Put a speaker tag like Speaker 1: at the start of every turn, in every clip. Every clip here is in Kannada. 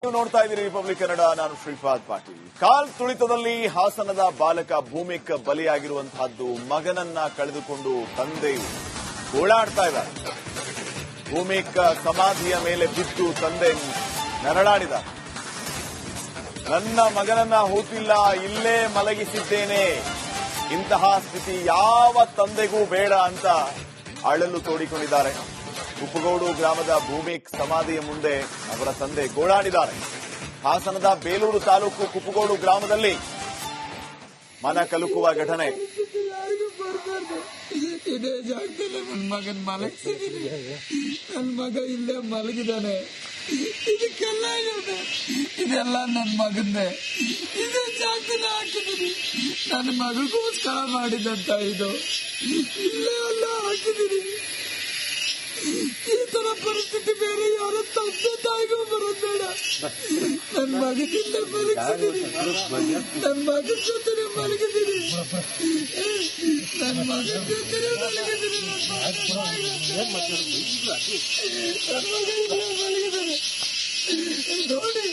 Speaker 1: ನೀವು ನೋಡ್ತಾ ಇದ್ದೀರಿ ರಿಪಬ್ಲಿಕ್ ಕನ್ನಡ. ನಾನು ಶ್ರೀಪಾದ್ ಪಾಟೀಲ್. ಕಾಲ್ ತುಳಿತದಲ್ಲಿ ಹಾಸನದ ಬಾಲಕ ಭೂಮಿಕ್ ಬಲಿಯಾಗಿರುವಂತಹದ್ದು. ಮಗನನ್ನ ಕಳೆದುಕೊಂಡು ತಂದೆಯು ಗೋಳಾಡ್ತಾ ಇದ್ದಾರೆ. ಭೂಮಿಕ್ ಸಮಾಧಿಯ ಮೇಲೆ ಬಿದ್ದು ತಂದೆ ನರಳಾಡಿದ. ನನ್ನ ಮಗನನ್ನ ಹೂತಿಲ್ಲ, ಇಲ್ಲೇ ಮಲಗಿಸಿದ್ದೇನೆ. ಇಂತಹ ಸ್ಥಿತಿ ಯಾವ ತಂದೆಗೂ ಬೇಡ ಅಂತ ಅಳಲು ತೋಡಿಕೊಂಡಿದ್ದಾರೆ. ಕುಪ್ಪಗೋಡು ಗ್ರಾಮದ ಭೂಮಿಕ್ ಸಮಾಧಿಯ ಮುಂದೆ ಅವರ ತಂದೆ ಗೋಳಾಡಿದ್ದಾರೆ. ಹಾಸನದ ಬೇಲೂರು ತಾಲೂಕು ಕುಪ್ಪಗೋಡು ಗ್ರಾಮದಲ್ಲಿ ಮನ ಕಲುಕುವ ಘಟನೆ.
Speaker 2: ಇದೇ ಜಾಗದಲ್ಲಿ ನನ್ನ ಮಗನ್ ಮಲಗಿಸಿದ್ದೀನಿ. ನನ್ನ ಮಗ ಇಲ್ಲೇ ಮಲಗಿದ್ದಾನೆ. ಇದಕ್ಕೆಲ್ಲ ಇದೆಲ್ಲ ನನ್ನ ಮಗಂದೆ. ಇದೇ ಜಾಗದಲ್ಲಿ ಹಾಕಿದ್ದೀನಿ. ನನ್ನ ಮಗಗೋಸ್ಕರ ಮಾಡಿದಂತ ಇದು ಇಲ್ಲೇ ಎಲ್ಲ ಹಾಕಿದ್ದೀನಿ. ಈ ತರ ಪರಿಸ್ಥಿತಿ ಬೇರೆ ಯಾರ ತಂದೆ ತಾಯಿಗೂ ಬರೋದೇಡ. ನನ್ನ ಮಗನಿಂದ ಮಲಗಿಸಿದ್ದೀನಿ. ನನ್ನ ಮಗನ ಜೊತೆ ಮಲಗಿದ್ದೀನಿ. ನನ್ನ ಮಗನ ಜೊತೆ ಮಲಗಿದ್ದೀನಿ. ನೋಡಿ,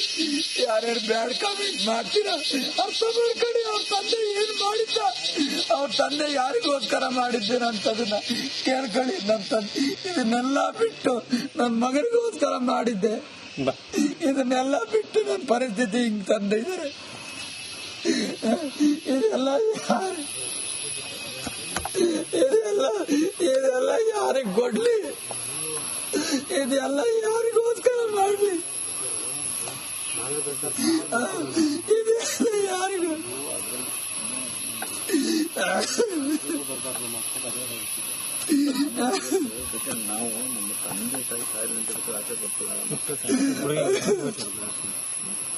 Speaker 2: ಯಾರ್ಯಾರು ಬ್ಯಾಡ್ ಕಾಮೆಂಟ್ ಮಾಡ್ತೀರಾ ಅರ್ಥ ಮಾಡ್ಕೊಳ್ಳಿ. ಅವ್ರ ತಂದೆ ಏನ್ ಮಾಡಿದ್ದ, ಅವ್ರ ತಂದೆ ಯಾರಿಗೋಸ್ಕರ ಮಾಡಿದ್ದೇನಂತದನ್ನ ಕೇಳ್ಕೊಳ್ಳಿ. ನನ್ನ ತಂದೆ ಇದನ್ನೆಲ್ಲ ಬಿಟ್ಟು ನನ್ನ ಮಗನಿಗೋಸ್ಕರ ಮಾಡಿದ್ದೆ. ಇದನ್ನೆಲ್ಲ ಬಿಟ್ಟು ನನ್ನ ಪರಿಸ್ಥಿತಿ ಹಿಂಗ್ ತಂದೆ ಇದ್ದಾರೆ. ಇದೆಲ್ಲ ಯಾರಿಗೆ ಕೊಡ್ಲಿ? ಇದೆಲ್ಲ ಯಾರಿಗೋಸ್ಕರ ಮಾಡ್ಲಿ? ಇದೆಲ್ಲ ಯಾರಿಗೂ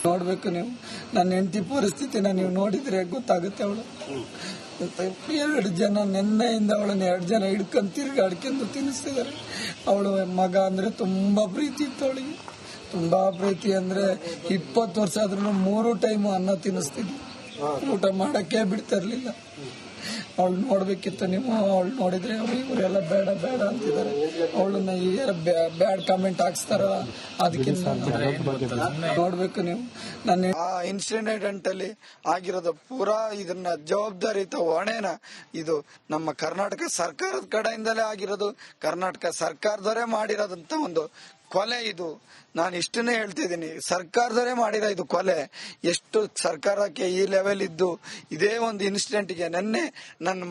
Speaker 2: ನೋಡ್ಬೇಕು ನೀವು. ನನ್ನ ಹೆಂಡತಿ ಪರಿಸ್ಥಿತಿನ ನೀವು ನೋಡಿದ್ರೆ ಗೊತ್ತಾಗುತ್ತೆ. ಅವಳು 2 ಜನ ನೆನ್ನೆಯಿಂದ ಅವಳನ್ನ 2 ಜನ ಹಿಡ್ಕೊಂಡು ತಿರ್ಗಾಡ್ಕೊಂಡು ತಿನ್ನಿಸ್ತಿದ್ದಾರೆ. ಅವಳು ಮಗ ಅಂದ್ರೆ ತುಂಬಾ ಪ್ರೀತಿ ಇತ್ತು ಅವಳಿಗೆ. ತುಂಬಾ ಪ್ರೀತಿ ಅಂದ್ರೆ 20 ವರ್ಷ ಆದ್ರೂ 3 ಟೈಮ್ ಅನ್ನ ತಿನ್ನಿಸ್ತಿದ್ವಿ. ಊಟ ಮಾಡಕ್ಕೆ ಬಿಡ್ತಾ ಇರ್ಲಿಲ್ಲ. ಅವಳು ನೋಡ್ಬೇಕಿತ್ತು ನೀವು. ಅವಳು ನೋಡಿದ್ರೆ ಇವರೆಲ್ಲ ಬೇಡ ಬೇಡ ಅಂತಿದ್ದಾರೆ. ಅವಳನ್ನ ಈಗ ಬ್ಯಾಡ್ ಕಾಮೆಂಟ್ ಹಾಕ್ಸ್ತಾರಲ್ಲ, ಅದಕ್ಕಿಂತ ನೋಡ್ಬೇಕು ನೀವು. ನನ್ನ ಆ ಇನ್ಸಿಡೆಂಟ್ ಅಲ್ಲಿ ಆಗಿರೋದು ಪೂರಾ ಇದನ್ನ ಜವಾಬ್ದಾರಿತ ಹೊಣೆನ ಇದು ನಮ್ಮ ಕರ್ನಾಟಕ ಸರ್ಕಾರದ ಕಡೆಯಿಂದಲೇ ಆಗಿರೋದು. ಕರ್ನಾಟಕ ಸರ್ಕಾರದವರೇ ಮಾಡಿರೋದಂತ ಒಂದು ಕೊಲೆ ಇದು. ನಾನು ಇಷ್ಟನ್ನೇ ಹೇಳ್ತಿದ್ದೀನಿ, ಸರ್ಕಾರದವರೇ ಮಾಡಿರೋ ಇದು ಕೊಲೆ. ಎಷ್ಟು ಸರ್ಕಾರಕ್ಕೆ ಈ ಲೆವೆಲ್ ಇದ್ದು ಇದೇ ಒಂದು ಇನ್ಸಿಡೆಂಟ್ಗೆ ನೆನ್ನೆ ನನ್ನ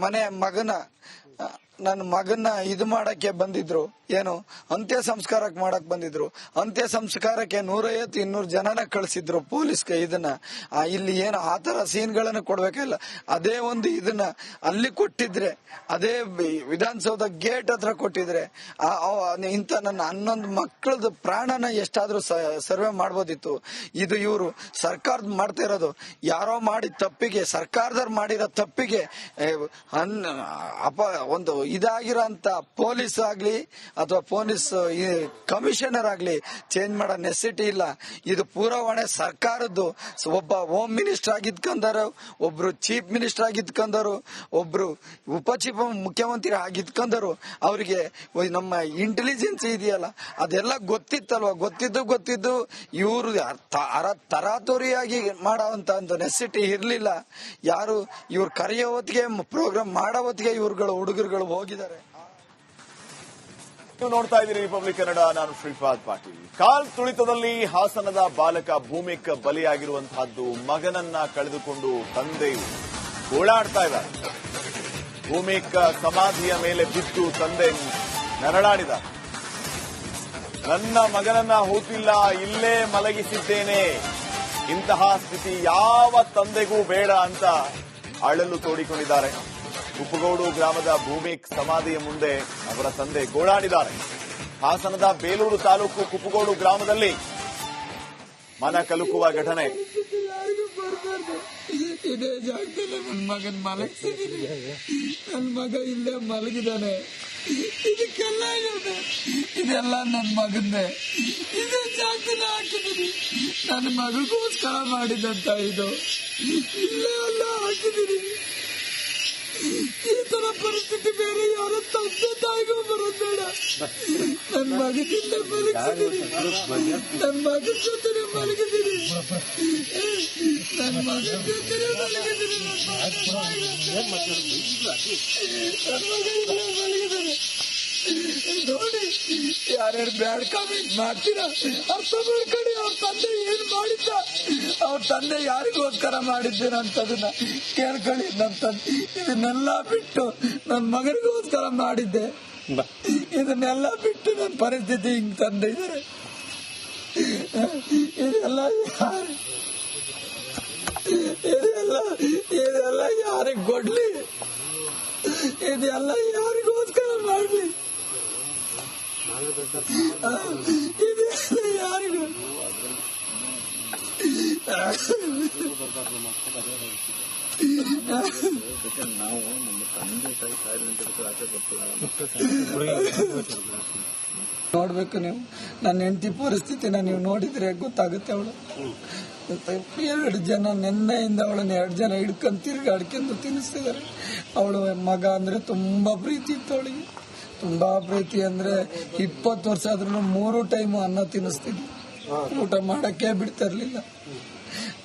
Speaker 2: ಮಗನ ಇದು ಮಾಡಕ್ಕೆ ಬಂದಿದ್ರು. ಏನು ಅಂತ್ಯ ಸಂಸ್ಕಾರಕ್ಕೆ ಮಾಡಕ್ ಬಂದಿದ್ರು. ಅಂತ್ಯ ಸಂಸ್ಕಾರಕ್ಕೆ 150-200 ಜನನ ಕಳಿಸಿದ್ರು ಪೊಲೀಸ್ಗೆ. ಇದನ್ನ ಇಲ್ಲಿ ಏನು ಆತರ ಸೀನ್ಗಳನ್ನ ಕೊಡ್ಬೇಕಿಲ್ಲ. ಅದೇ ಒಂದು ಇದನ್ನ ಅಲ್ಲಿ ಕೊಟ್ಟಿದ್ರೆ, ಅದೇ ವಿಧಾನಸೌಧ ಗೇಟ್ ಹತ್ರ ಕೊಟ್ಟಿದ್ರೆ ಇಂತ ನನ್ನ 11 ಮಕ್ಕಳದ ಪ್ರಾಣನ ಎಷ್ಟಾದ್ರೂ ಸರ್ವೆ ಮಾಡ್ಬೋದಿತ್ತು. ಇದು ಇವರು ಸರ್ಕಾರದ ಮಾಡ್ತಾ ಇರೋದು. ಯಾರೋ ಮಾಡಿದ ತಪ್ಪಿಗೆ, ಸರ್ಕಾರದವ್ರು ಮಾಡಿರೋ ತಪ್ಪಿಗೆ ಒಂದು ಇದಾಗಿರೋ ಅಂತ ಪೊಲೀಸ್ ಆಗ್ಲಿ ಅಥವಾ ಪೊಲೀಸ್ ಕಮಿಷನರ್ ಆಗ್ಲಿ ಚೇಂಜ್ ಮಾಡೋ ನೆಸಿಟಿ ಇಲ್ಲ. ಇದು ಪೂರಾ ಹೊಣೆ ಸರ್ಕಾರದ್ದು. ಒಬ್ಬ ಹೋಮ್ ಮಿನಿಸ್ಟರ್ ಆಗಿದ್ಕೊಂಡರು, ಒಬ್ರು ಚೀಫ್ ಮಿನಿಸ್ಟರ್ ಆಗಿದ್ಕೊಂಡರು, ಒಬ್ರು ಉಪಚೀಫ್ ಮುಖ್ಯಮಂತ್ರಿ ಆಗಿದ್ಕೊಂಡರು. ಅವರಿಗೆ ನಮ್ಮ ಇಂಟೆಲಿಜೆನ್ಸ್ ಇದೆಯಲ್ಲ ಅದೆಲ್ಲ ಗೊತ್ತಿತ್ತಲ್ವ. ಗೊತ್ತಿದ್ದು ಇವರು ತರಾತುರಿಯಾಗಿ ಮಾಡೋವಂತ ಒಂದು ನೆಸಿಟಿ ಇರ್ಲಿಲ್ಲ. ಯಾರು ಇವ್ರು ಕರೆಯೋ ಹೊತ್ತಿಗೆ, ಪ್ರೋಗ್ರಾಮ್ ಮಾಡೋ ಹೊತ್ತಿಗೆ ಇವ್ರುಗಳು ಹುಡುಗರುಗಳು ಹೋಗಿದ್ದಾರೆ.
Speaker 1: ನೀವು ನೋಡ್ತಾ ಇದ್ದೀರಿ ರಿಪಬ್ಲಿಕ್ ಕನ್ನಡ. ನಾನು ಶ್ರೀಪಾದ್ ಪಾಟೀಲ್. ಕಾಲ್ ತುಳಿತದಲ್ಲಿ ಹಾಸನದ ಬಾಲಕ ಭೂಮಿಕ್ ಬಲಿಯಾಗಿರುವಂತಹದ್ದು. ಮಗನನ್ನ ಕಳೆದುಕೊಂಡು ತಂದೆಯು ಗೋಳಾಡ್ತಾ ಇದ್ದಾರೆ. ಭೂಮಿಕ್ ಸಮಾಧಿಯ ಮೇಲೆ ಬಿದ್ದು ತಂದೆ ನರಳಾಡಿದ. ನನ್ನ ಮಗನನ್ನ ಹೂತಿಲ್ಲ, ಇಲ್ಲೇ ಮಲಗಿಸಿದ್ದೇನೆ. ಇಂತಹ ಸ್ಥಿತಿ ಯಾವ ತಂದೆಗೂ ಬೇಡ ಅಂತ ಅಳಲು ತೋಡಿಕೊಂಡಿದ್ದಾರೆ. ಕುಪ್ಪಗೋಡು ಗ್ರಾಮದ ಭೂಮಿಕ್ ಸಮಾಧಿಯ ಮುಂದೆ ಅವರ ತಂದೆ ಗೋಳಾಡಿದ್ದಾರೆ. ಹಾಸನದ ಬೇಲೂರು ತಾಲೂಕು ಕುಪ್ಪಗೋಡು ಗ್ರಾಮದಲ್ಲಿ ಮನ ಕಲುಕುವ ಘಟನೆ.
Speaker 2: ಇದೇ ಜಾಗದಲ್ಲಿ ನನ್ನ ಮಗನ್ ಮಲಗಿಸಿದ್ದೀನಿ. ನನ್ನ ಮಗ ಇಲ್ಲೇ ಮಲಗಿದ್ದಾನೆ. ಇದಕ್ಕೆಲ್ಲ ಇದೆಲ್ಲ ನನ್ನ ಮಗಂದೆ. ಇದೇ ಜಾಗದಲ್ಲಿ ಹಾಕಿದ್ದೀನಿ. ನನ್ನ ಮಗಗೋಸ್ಕರ ಮಾಡಿದಂತ ಇದು ಇಲ್ಲೇ ಎಲ್ಲ ಹಾಕಿದ್ದೀನಿ. ಈ ತರ ಪರಿಸ್ಥಿತಿ ಬೇರೆ ಯಾರ ತಂದೆ ತಾಯಿಗೂ ಬರೋದು ಬೇಡ. ನನ್ನ ಮಗದಿಂದ ಮಲಗಿದ್ದೀನಿ, ನನ್ನ ಮಗನ ಜೊತೆ ಮಲಗಿದ್ದೀನಿ, ನನ್ನ ಮಗನ ಜೊತೆ ಮಲಗಿದ್ದೀನಿ, ಮಲಗಿದ್ದೀನಿ. ನೋಡಿ, ಯಾರ್ಯಾರು ಬ್ಯಾಡ್ ಕಾಮೆಂಟ್ ಮಾಡ್ತೀರಾ ಅರ್ಥ ಮಾಡ್ಕೊಳ್ಳಿ. ಅವ್ರ ತಂದೆ ಏನ್ ಮಾಡಿದ್ದ, ಅವ್ರ ತಂದೆ ಯಾರಿಗೋಸ್ಕರ ಮಾಡಿದ್ದೇನಂತದನ್ನ ಕೇಳ್ಕೊಳ್ಳಿ. ನನ್ನ ತಂದೆ ಇದನ್ನೆಲ್ಲ ಬಿಟ್ಟು ನನ್ನ ಮಗನಿಗೋಸ್ಕರ ಮಾಡಿದ್ದೆ, ಇದನ್ನೆಲ್ಲ ಬಿಟ್ಟು ನನ್ನ ಪರಿಸ್ಥಿತಿ ಹಿಂಗ್ ತಂದೆ ಇದ್ದಾರೆ. ಇದೆಲ್ಲ ಯಾರಿಗೆ ಕೊಡ್ಲಿ, ಇದೆಲ್ಲ ಯಾರಿಗೋಸ್ಕರ ಮಾಡ್ಲಿ, ಇದೆಲ್ಲ ಯಾರಿಗೂ. ನೋಡ್ಬೇಕು ನೀವು, ನನ್ನ ಹೆಂಡತಿ ಪರಿಸ್ಥಿತಿನ ನೀವು ನೋಡಿದ್ರೆ ಗೊತ್ತಾಗುತ್ತೆ. ಅವಳು 2 ಜನ ನೆನ್ನೆಯಿಂದ ಅವಳನ್ನ 2 ಜನ ಹಿಡ್ಕೊಂಡು ತಿರ್ಗಾಡ್ಕೊಂಡು ತಿನ್ನಿಸ್ತಿದ್ದಾರೆ. ಅವಳು ಮಗ ಅಂದ್ರೆ ತುಂಬಾ ಪ್ರೀತಿ ಇತ್ತು ಅವಳಿಗೆ, ತುಂಬಾ ಪ್ರೀತಿ. ಅಂದ್ರೆ 20 ವರ್ಷ ಆದ್ರೂ 3 ಟೈಮ್ ಅನ್ನ ತಿನ್ನಿಸ್ತಿದ್ವಿ, ಊಟ ಮಾಡಕ್ಕೆ ಬಿಡ್ತಾ ಇರ್ಲಿಲ್ಲ.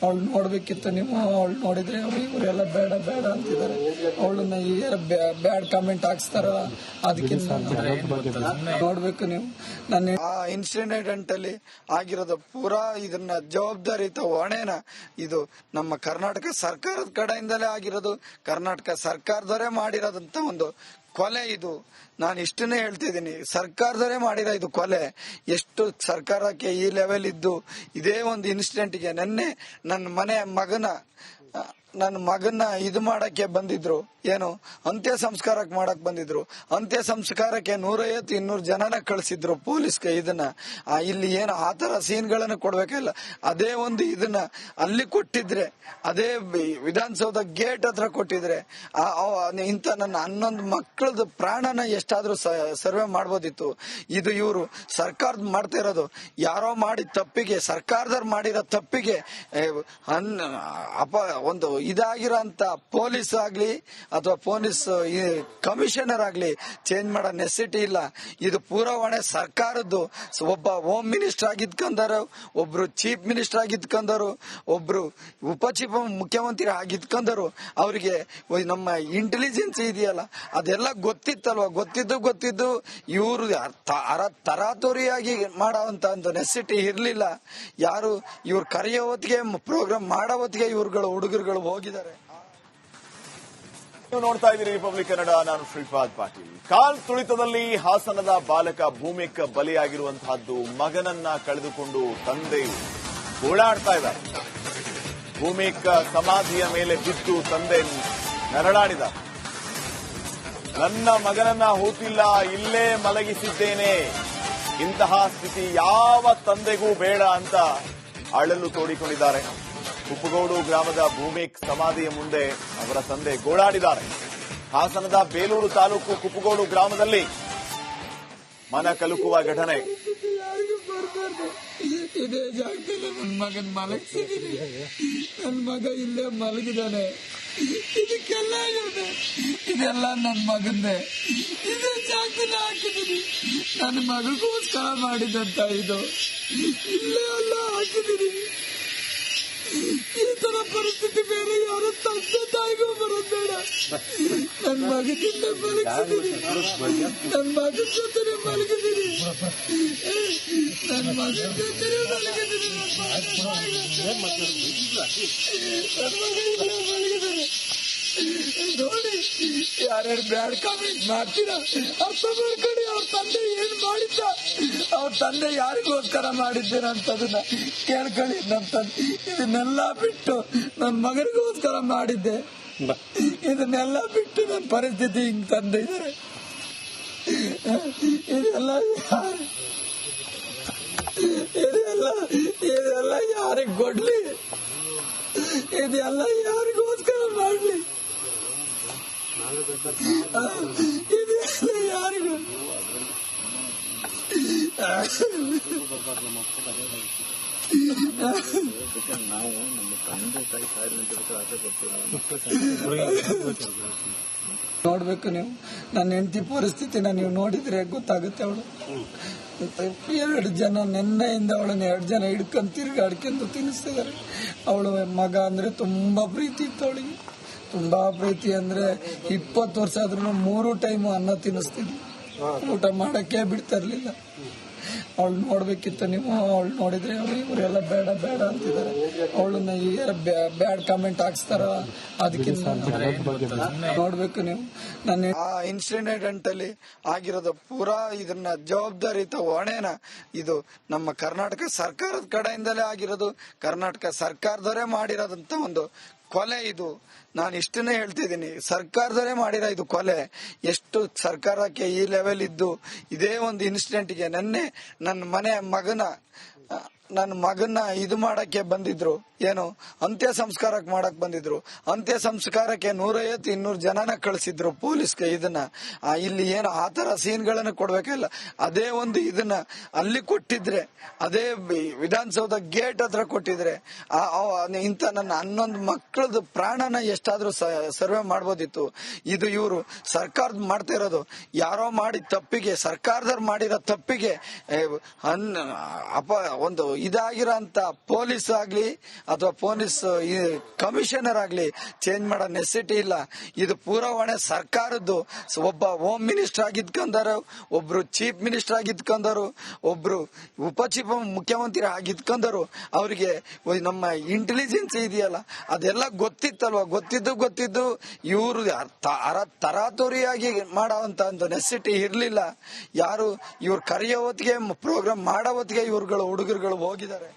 Speaker 2: ಅವಳು ನೋಡ್ಬೇಕಿತ್ತು ನೀವು, ಅವಳು ನೋಡಿದ್ರೆ ಇವರೆಲ್ಲ ಬೇಡ ಬೇಡ ಅಂತಿದ್ದಾರೆ. ಅವಳನ್ನ ಈಗ ಬ್ಯಾಡ್ ಕಾಮೆಂಟ್ ಹಾಕ್ಸ್ತಾರಲ್ಲ, ಅದಕ್ಕಿಂತ ನೋಡ್ಬೇಕು ನೀವು. ನನ್ನ ಆ ಇನ್ಸಿಡೆಂಟ್ ಅಲ್ಲಿ ಆಗಿರೋದು ಪೂರಾ ಇದನ್ನ ಜವಾಬ್ದಾರಿತ ಹೊಣೆನ ಇದು ನಮ್ಮ ಕರ್ನಾಟಕ ಸರ್ಕಾರದ ಕಡೆಯಿಂದಲೇ ಆಗಿರೋದು. ಕರ್ನಾಟಕ ಸರ್ಕಾರದವರೇ ಮಾಡಿರೋದಂತ ಒಂದು ಕೊಲೆ ಇದು. ನಾನು ಇಷ್ಟನ್ನೇ ಹೇಳ್ತಿದ್ದೀನಿ, ಸರ್ಕಾರದವರೇ ಮಾಡಿರೋ ಇದು ಕೊಲೆ. ಎಷ್ಟು ಸರ್ಕಾರಕ್ಕೆ ಈ ಲೆವೆಲ್ ಇದ್ದು ಇದೇ ಒಂದು ಇನ್ಸಿಡೆಂಟ್ಗೆ ನೆನ್ನೆ ನನ್ನ ಮಗನ ಇದು ಮಾಡಕ್ಕೆ ಬಂದಿದ್ರು, ಏನು ಅಂತ್ಯ ಸಂಸ್ಕಾರಕ್ಕೆ ಮಾಡಕ್ ಬಂದಿದ್ರು. ಅಂತ್ಯ ಸಂಸ್ಕಾರಕ್ಕೆ 150-200 ಜನನ ಕಳಿಸಿದ್ರು ಪೊಲೀಸ್ಗೆ. ಇದನ್ನ ಇಲ್ಲಿ ಏನು ಆತರ ಸೀನ್ಗಳನ್ನ ಕೊಡ್ಬೇಕಿಲ್ಲ. ಅದೇ ಒಂದು ಇದನ್ನ ಅಲ್ಲಿ ಕೊಟ್ಟಿದ್ರೆ, ಅದೇ ವಿಧಾನಸೌಧ ಗೇಟ್ ಹತ್ರ ಕೊಟ್ಟಿದ್ರೆ ಇಂತ ನನ್ನ 11 ಮಕ್ಕಳದ ಪ್ರಾಣನ ಎಷ್ಟಾದ್ರೂ ಸರ್ವೆ ಮಾಡ್ಬೋದಿತ್ತು. ಇದು ಇವರು ಸರ್ಕಾರದ ಮಾಡ್ತಾ ಇರೋದು, ಯಾರೋ ಮಾಡಿದ ತಪ್ಪಿಗೆ, ಸರ್ಕಾರದವ್ರು ಮಾಡಿರೋ ತಪ್ಪಿಗೆ ಒಂದು ಇದಾಗಿರೋ ಅಂತ ಪೊಲೀಸ್ ಆಗ್ಲಿ ಅಥವಾ ಪೊಲೀಸ್ ಕಮಿಷನರ್ ಆಗ್ಲಿ ಚೇಂಜ್ ಮಾಡೋ ನೆಸಿಟಿ ಇಲ್ಲ. ಇದು ಪೂರಾ ಹೊಣೆ ಸರ್ಕಾರದ್ದು. ಒಬ್ಬ ಹೋಮ್ ಮಿನಿಸ್ಟರ್ ಆಗಿದ್ಕೊಂಡರು, ಒಬ್ರು ಚೀಫ್ ಮಿನಿಸ್ಟರ್ ಆಗಿದ್ಕೊಂಡರು, ಒಬ್ರು ಉಪಚೀಫ್ ಮುಖ್ಯಮಂತ್ರಿ ಆಗಿದ್ಕೊಂಡರು. ಅವರಿಗೆ ನಮ್ಮ ಇಂಟೆಲಿಜೆನ್ಸ್ ಇದೆಯಲ್ಲ ಅದೆಲ್ಲ ಗೊತ್ತಿತ್ತಲ್ವ. ಗೊತ್ತಿದ್ದು ಇವರು ತರಾತುರಿಯಾಗಿ ಮಾಡೋಂತ ಒಂದು ನೆಸಿಟಿ ಇರ್ಲಿಲ್ಲ. ಯಾರು ಇವ್ರು ಕರೆಯೋ ಹೊತ್ತಿಗೆ, ಪ್ರೋಗ್ರಾಮ್ ಮಾಡೋ ಹೊತ್ತಿಗೆ ಇವ್ರುಗಳು ಹುಡುಗರುಗಳು ಹೋಗಿದ್ದಾರೆ.
Speaker 1: ನೀವು ನೋಡ್ತಾ ಇದ್ದೀರಿ ರಿಪಬ್ಲಿಕ್ ಕನ್ನಡ, ನಾನು ಶ್ರೀಪಾದ್ ಪಾಟೀಲ್. ಕಾಲ್ ತುಳಿತದಲ್ಲಿ ಹಾಸನದ ಬಾಲಕ ಭೂಮಿಕ್ ಬಲಿಯಾಗಿರುವಂತಹದ್ದು, ಮಗನನ್ನ ಕಳೆದುಕೊಂಡು ತಂದೆಯು ಗೋಳಾಡ್ತಾ ಇದ್ದಾರೆ. ಭೂಮಿಕ್ ಸಮಾಧಿಯ ಮೇಲೆ ಬಿದ್ದು ತಂದೆ ನರಳಾಡಿದ. ನನ್ನ ಮಗನನ್ನ ಹೂತಿಲ್ಲ, ಇಲ್ಲೇ ಮಲಗಿಸಿದ್ದೇನೆ, ಇಂತಹ ಸ್ಥಿತಿ ಯಾವ ತಂದೆಗೂ ಬೇಡ ಅಂತ ಅಳಲು ತೋಡಿಕೊಂಡಿದ್ದಾರೆ. ಕುಪ್ಪಗೋಡು ಗ್ರಾಮದ ಭೂಮಿಕ್ ಸಮಾಧಿಯ ಮುಂದೆ ಅವರ ತಂದೆ ಗೋಳಾಡಿದ್ದಾರೆ. ಹಾಸನದ ಬೇಲೂರು ತಾಲೂಕು ಕುಪ್ಪಗೋಡು ಗ್ರಾಮದಲ್ಲಿ ಮನ ಕಲುಕುವ ಘಟನೆ.
Speaker 2: ಇದೇ ಜಾಗದಲ್ಲಿ ನನ್ನ ಮಗನ್ ಮಲಗಿಸಿದ್ದೀನಿ, ನನ್ನ ಮಗ ಇಲ್ಲೇ ಮಲಗಿದಾನೆ. ಇದೆಲ್ಲ ನನ್ನ ಮಗಂದೇ. ಇದೇ ಜಾಗದಲ್ಲಿ ಹಾಕಿದ್ದೀನಿ, ನನ್ನ ಮಗಗೋಸ್ಕರ ಮಾಡಿದಂತ ಇದು ಇಲ್ಲೇ ಎಲ್ಲ ಹಾಕಿದ್ದೀನಿ. ಈ ತರ ಪರಿಸ್ಥಿತಿ ಬೇರೆ ಯಾರ ತಂದೆ ತಾಯಿಗೂ ಬರೋದು ಬೇಡ. ನನ್ನ ಮಗದಿಂದ ಮಲಗಿದ್ದೀನಿ, ನನ್ನ ಮಗನ ಜೊತೆ ಮಲಗಿದ್ದೀನಿ, ನನ್ನ ಮಗನ ಜೊತೆ ಮಲಗಿದ್ದೀನಿ, ಮಲಗಿದ್ದೀನಿ. ನೋಡಿ, ಯಾರ್ಯಾರು ಬ್ಯಾಡ್ ಕಾಮೆಂಟ್ ಮಾಡ್ತೀರಾ ಅರ್ಥ ಮಾಡ್ಕೊಳ್ಳಿ. ಅವ್ರ ತಂದೆ ಏನ್ ಮಾಡಿದ್ದ, ಅವ್ರ ತಂದೆ ಯಾರಿಗೋಸ್ಕರ ಮಾಡಿದ್ದೇನಂತದನ್ನ ಕೇಳ್ಕೊಳ್ಳಿ. ನನ್ನ ತಂದೆ ಇದನ್ನೆಲ್ಲ ಬಿಟ್ಟು ನನ್ನ ಮಗನಿಗೋಸ್ಕರ ಮಾಡಿದ್ದೆ, ಇದನ್ನೆಲ್ಲ ಬಿಟ್ಟು ನನ್ನ ಪರಿಸ್ಥಿತಿ ಹಿಂಗ್ ತಂದೆ ಇದ್ದಾರೆ. ಇದೆಲ್ಲ ಯಾರಿಗೆ ಕೊಡ್ಲಿ, ಇದೆಲ್ಲ ಯಾರಿಗೋಸ್ಕರ ಮಾಡ್ಲಿ, ಇದೆಲ್ಲ ಯಾರಿಗೂ. ನೋಡ್ಬೇಕು ನೀವು, ನನ್ನ ಹೆಂಡತಿ ಪರಿಸ್ಥಿತಿನ ನೀವು ನೋಡಿದ್ರೆ ಗೊತ್ತಾಗುತ್ತೆ. ಅವಳು 2 ಜನ ನಿನ್ನೆಯಿಂದ ಅವಳನ್ನ 2 ಜನ ಹಿಡ್ಕೊಂಡು ತಿರ್ಗಾಡ್ಕೊಂಡು ತಿನ್ನಿಸ್ತಿದ್ದಾರೆ. ಅವಳು ಮಗ ಅಂದ್ರೆ ತುಂಬಾ ಪ್ರೀತಿ ಇತ್ತು ಅವಳಿಗೆ, ತುಂಬಾ ಪ್ರೀತಿ. ಅಂದ್ರೆ 20 ವರ್ಷ ಆದ್ರೂ 3 ಟೈಮ್ ಅನ್ನ ತಿನ್ನಿಸ್ತಿದ್ವಿ, ಊಟ ಮಾಡಕ್ಕೆ ಬಿಡ್ತಾ ಇರ್ಲಿಲ್ಲ. ಅವಳು ನೋಡ್ಬೇಕಿತ್ತು ನೀವು, ಅವಳು ನೋಡಿದ್ರೆ ಇವರೆಲ್ಲ ಬೇಡ ಬೇಡ ಅಂತಿದ್ದಾರೆ. ಅವಳನ್ನ ಈಗ ಬ್ಯಾಡ್ ಕಾಮೆಂಟ್ ಹಾಕ್ಸ್ತಾರ, ಅದಕ್ಕಿಂತ ನೋಡ್ಬೇಕು ನೀವು. ನನ್ನ ಆ ಇನ್ಸಿಡೆಂಟ್ ಅಲ್ಲಿ ಆಗಿರೋದು ಪೂರಾ ಇದನ್ನ ಜವಾಬ್ದಾರಿತ ಹೊಣೆನ ಇದು ನಮ್ಮ ಕರ್ನಾಟಕ ಸರ್ಕಾರದ ಕಡೆಯಿಂದಲೇ ಆಗಿರೋದು. ಕರ್ನಾಟಕ ಸರ್ಕಾರದವರೇ ಮಾಡಿರೋದಂತ ಒಂದು ಕೊಲೆ ಇದು. ನಾನು ಇಷ್ಟನ್ನೇ ಹೇಳ್ತಿದ್ದೀನಿ, ಸರ್ಕಾರದವರೇ ಮಾಡಿರೋ ಇದು ಕೊಲೆ. ಎಷ್ಟು ಸರ್ಕಾರಕ್ಕೆ ಈ ಲೆವೆಲ್ ಇದ್ದು ಇದೇ ಒಂದು ಇನ್ಸಿಡೆಂಟ್ಗೆ ನೆನ್ನೆ ನನ್ನ ಮಗನ ಇದು ಮಾಡಕ್ಕೆ ಬಂದಿದ್ರು, ಏನು ಅಂತ್ಯ ಸಂಸ್ಕಾರಕ್ಕೆ ಮಾಡಕ್ ಬಂದಿದ್ರು. ಅಂತ್ಯ ಸಂಸ್ಕಾರಕ್ಕೆ 150-200 ಜನನ ಕಳಿಸಿದ್ರು ಪೊಲೀಸ್ಗೆ. ಇದನ್ನ ಇಲ್ಲಿ ಏನು ಆ ತರ ಸೀನ್ಗಳನ್ನ ಕೊಡ್ಬೇಕಲ್ಲ, ಅದೇ ಒಂದು ಇದನ್ನ ಅಲ್ಲಿ ಕೊಟ್ಟಿದ್ರೆ, ಅದೇ ವಿಧಾನಸೌಧ ಗೇಟ್ ಹತ್ರ ಕೊಟ್ಟಿದ್ರೆ ಇಂತ ನನ್ನ 11 ಮಕ್ಕಳದ ಪ್ರಾಣನ ಎಷ್ಟಾದ್ರೂ ಸರ್ವೆ ಮಾಡ್ಬೋದಿತ್ತು. ಇದು ಇವರು ಸರ್ಕಾರದ ಮಾಡ್ತಾ ಇರೋದು, ಯಾರೋ ಮಾಡಿದ ತಪ್ಪಿಗೆ, ಸರ್ಕಾರದವ್ರು ಮಾಡಿರೋ ತಪ್ಪಿಗೆ ಒಂದು ಇದಾಗಿರೋ ಅಂತ ಪೊಲೀಸ್ ಆಗ್ಲಿ ಅಥವಾ ಪೊಲೀಸ್ ಕಮಿಷನರ್ ಆಗ್ಲಿ ಚೇಂಜ್ ಮಾಡೋ ನೆಸೆಸಿಟಿ ಇಲ್ಲ. ಇದು ಪೂರ ಹೊಣೆ ಸರ್ಕಾರದ್ದು. ಒಬ್ಬ ಹೋಮ್ ಮಿನಿಸ್ಟರ್ ಆಗಿದ್ಕೊಂಡರು, ಒಬ್ರು ಚೀಫ್ ಮಿನಿಸ್ಟರ್ ಆಗಿದ್ಕೊಂಡರು, ಒಬ್ರು ಉಪ ಮುಖ್ಯಮಂತ್ರಿ ಆಗಿದ್ಕೊಂಡರು. ಅವ್ರಿಗೆ ನಮ್ಮ ಇಂಟೆಲಿಜೆನ್ಸ್ ಇದೆಯಲ್ಲ ಅದೆಲ್ಲ ಗೊತ್ತಿತ್ತಲ್ವಾ, ಗೊತ್ತಿದ್ದು ಇವರು ತರಾತುರಿಯಾಗಿ ಮಾಡೋವಂತ ಒಂದು ನೆಸೆಸಿಟಿ ಇರ್ಲಿಲ್ಲ. ಯಾರು ಇವ್ರು ಕರೆಯೋ ಹೊತ್ತಿಗೆ, ಪ್ರೋಗ್ರಾಮ್ ಮಾಡೋ ಹೊತ್ತಿಗೆ ಇವ್ರುಗಳು ಹುಡುಗರುಗಳು ಹೋಗಿದ್ದಾರೆ.